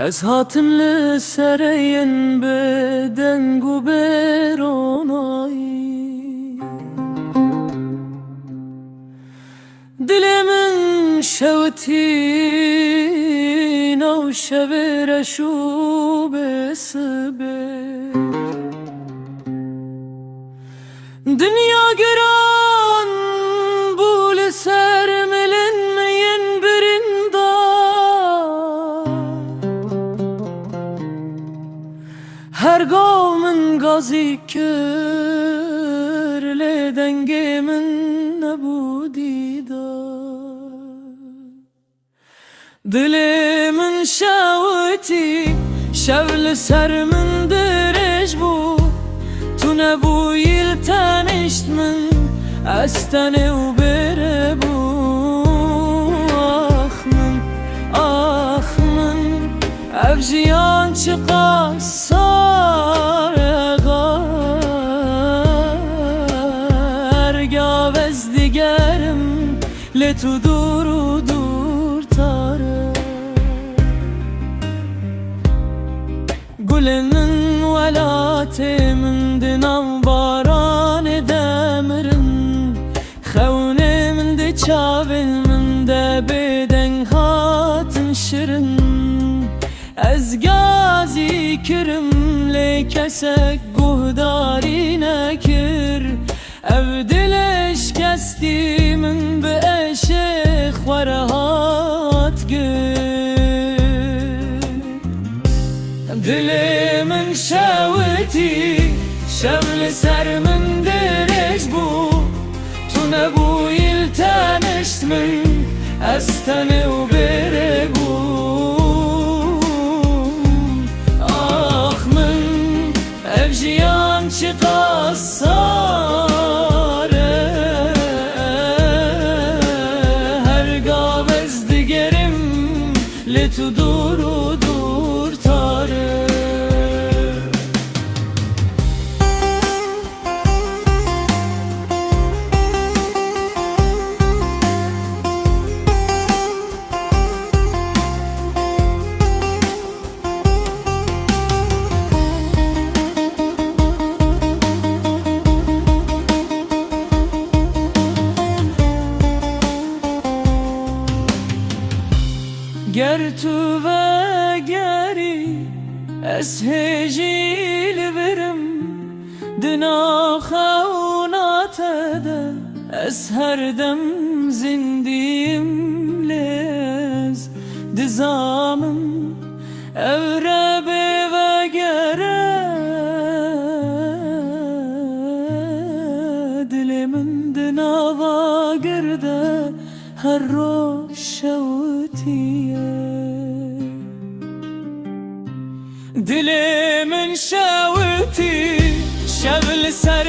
Ez hatim li sereyên bi deng û bêronayî. Dilê min şewitî nav şevê reş û bêsibê. Dünya giran bû li ser milin yên birînda. Her gav min gazî kir lê dengê min nebû dîda. Dilê min şewitî şev li ser min dirêj bû. Tu nebûyî li tenişt min ez tenê û bêrê bû. Ah min ev jiyan çi qas hergav ez digerim lê tu dûr û dûrtare. Gulê min welatê min di nav baranê demirin. Xewnê min di çavên min de bêdeng hatin şirin. Ez gazî kirim lê kesek guhdarî nekir. Ev dilê şikestî min bi eşê xwere hat gir. Dilê min şewitî şev li ser min dirêj bû. Tu nebûyî li tenişt min ez tenê û bêrê bû. Ah min ev jiyan çi qas sare hergav ez digerim lê tu dûr û dûrtare. Ger tu vegerî ez hêjî li birim. Di naxewnatê de ez her dem zindîm lê ez dizamim ev rebê vegere. Dilê min di nava girde her roj şewitiye. Dilê min şewitî şev li ser